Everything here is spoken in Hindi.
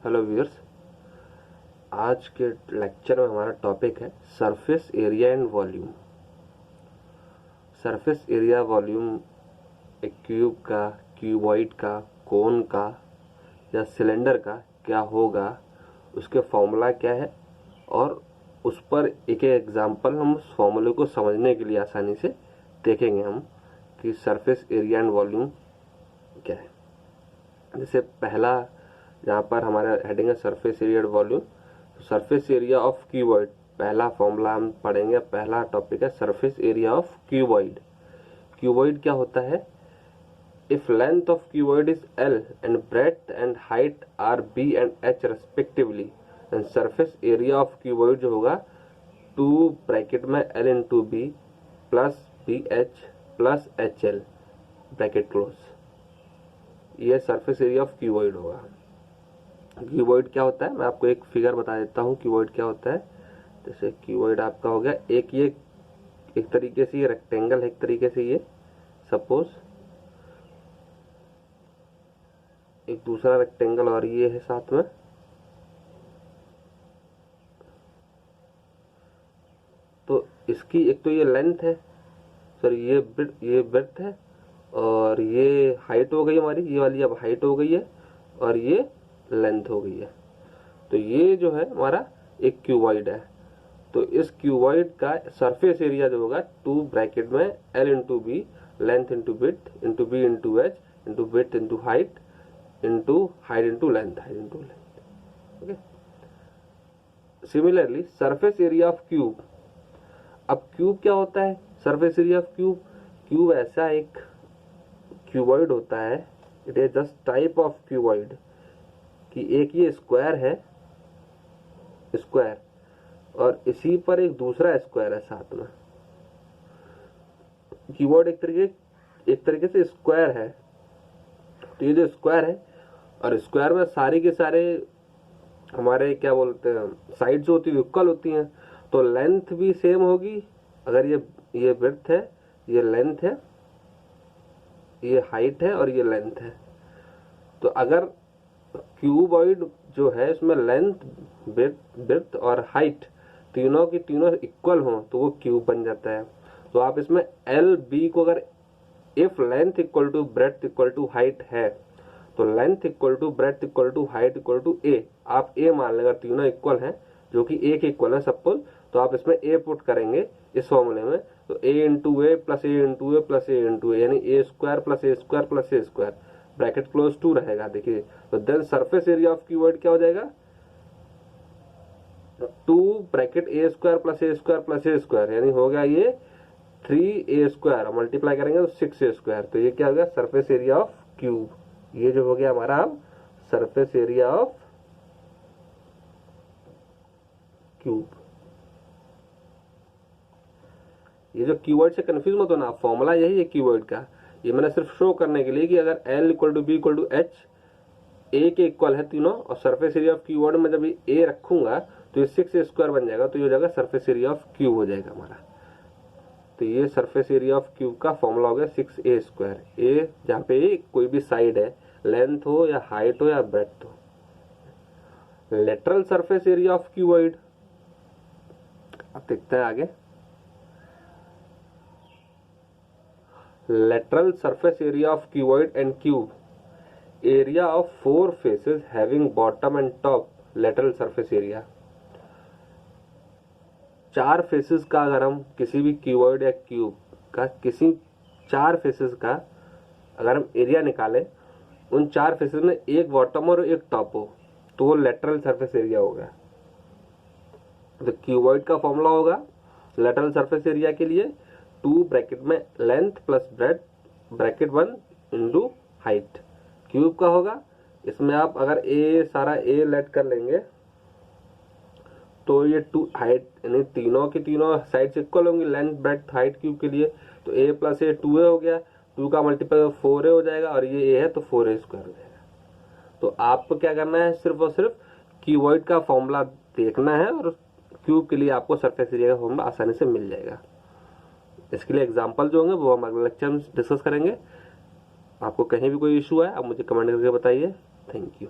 हेलो व्यूअर्स, आज के लेक्चर में हमारा टॉपिक है surface area and volume. Surface area volume एक क्यूब का, क्यूबॉइड का, कोन का या सिलेंडर का क्या होगा, उसके फॉर्मूला क्या है और उस पर एक एग्जांपल हम उस फॉर्मूले को समझने के लिए आसानी से देखेंगे हम कि सरफेस एरिया एंड वॉल्यूम क्या है। जैसे पहला जहाँ पर हमारा हेडिंग है surface area and volume, surface area of cuboid पहला फॉर्मूला हम पढ़ेंगे। पहला टॉपिक है surface area of cuboid. Cuboid क्या होता है? If length of cuboid is L and breadth and height are B and H respectively, and surface area of cuboid जो होगा 2 ब्रैकेट में L into B plus BH plus HL bracket close, ये सरफेस एरिया ऑफ क्यूबॉइड होगा। क्यूबॉइड क्या होता है, मैं आपको एक फिगर बता देता हूँ क्यूबॉइड क्या होता है। जैसे क्यूबॉइड आपका हो गया ये एक तरीके से ये रेक्टेंगल है, एक तरीके से ये सपोज एक दूसरा रेक्टेंगल और ये है साथ में। तो इसकी एक तो ये लेंथ है, सॉरी ये ब्रेड्थ है और ये हाइट हो गई हमारी, ये वाली अब हाइट हो गई है और ये लेंथ हो गई है। तो ये जो है हमारा एक क्यूबॉइड है। तो इस क्यूबॉइड का सरफेस एरिया जो होगा 2 ब्रैकेट में L into B, length into width into B into H into width into height into length, okay. Similarly surface area of cube, अब क्यूब क्या होता है? सरफेस एरिया ऑफ क्यूब ऐसा एक क्यूबॉइड होता है, it is just type of cuboid कि एक ये स्क्वायर है, स्क्वायर, और इसी पर एक दूसरा स्क्वायर है साथ में। क्यूबॉइड एक तरीके से स्क्वायर है। तो ये जो स्क्वायर है और स्क्वायर में सारे के सारे हमारे क्या बोलते हैं साइड्स होती है इक्वल होती हैं, तो लेंथ भी सेम होगी। अगर ये विड्थ है, ये लेंथ है, ये हाइट है और ये लेंथ है। तो अगर क्यूबॉइड जो है इसमें लेंथ, विड्थ और हाइट तीनों की तीनों इक्वल हो तो वो क्यूब बन जाता है। तो आप इसमें एल बी को अगर if length equal to breadth equal to height है तो length equal to breadth equal to height equal to a, आप ए मान लें। अगर तीनों इक्वल हैं जो कि ए के इक्वल है सपोज, तो आप इसमें ए पुट करेंगे इस फॉर्मूले में, तो A into A plus A into A plus A into A, यानी A square plus A square plus A square bracket close 2 रहेगा। देखिए तो then surface area of cuboid क्या हो जाएगा? 2 bracket A square plus A square plus A square, यानी हो गया ये 3a स्क्वायर, मल्टीप्लाई करेंगे तो 6a स्क्वायर। तो ये क्या हो गया? Surface area of cube. ये जो हो गया हमारा अब सरफेस एरिया ऑफ क्यूब। ये जो क्यूबॉइड से कंफ्यूज मत होना, फॉर्मूला यही है क्यूबॉइड का। ये मैंने सिर्फ शो करने के लिए कि अगर L equal to B equal to H, A के इक्वल है तीनों, और सरफेस एरिया ऑफ क्यूबॉइड में जब ये ए रखूंगा तो ये 6a स्क्वायर बन जाएगा, तो ये हो जाएगा सरफेस एरिया ऑफ क्यूब हो जाएगा हमारा। तो ये सरफेस एरिया ऑफ क्यूब का फॉर्मूला हो गया 6a स्क्वायर। ए जहाँ पे कोई भी साइड है, लेंथ हो या हाइट हो या ब्रेड्थ हो। Lateral surface area of cuboid, अब देखते हैं आगे। Lateral surface area of cuboid and cube, area of 4 faces having bottom and top lateral surface area. 4 faces का अगर हम किसी भी क्यूबॉइड या क्यूब का किसी 4 फेसेस का अगर हम एरिया निकालें, उन 4 फेसेस में एक बॉटम और एक टॉप हो तो वो लेटरल सरफेस एरिया होगा। तो क्यूबॉइड का फॉर्मूला होगा लेटरल सरफेस एरिया के लिए 2 ब्रैकेट में length plus breadth bracket 1 into height. Cube का होगा, इसमें आप अगर सारा ए लेट कर लेंगे तो ये 2 हाइट, यानी तीनों की तीनों साइड इक्वल होंगी, लेंथ ब्रेड्थ हाइट क्यूब के लिए। तो a प्लस ए 2a हो गया, 2 का मल्टीपल 4a हो जाएगा और ये a है तो 4a स्क्वायर हो जाएगा। तो आपको क्या करना है, सिर्फ और सिर्फ क्यूबॉइड का फॉर्मूला देखना है और क्यूब के लिए आपको सरफेस एरिया का फॉर्मूला आसानी से मिल जाएगा। इसके लिए एग्जाम्पल जो होंगे वो हम अगले लेक्चर में डिस्कस करेंगे। आपको कहीं भी कोई इशू है आप मुझे कमेंट करके बताइए। Thank you.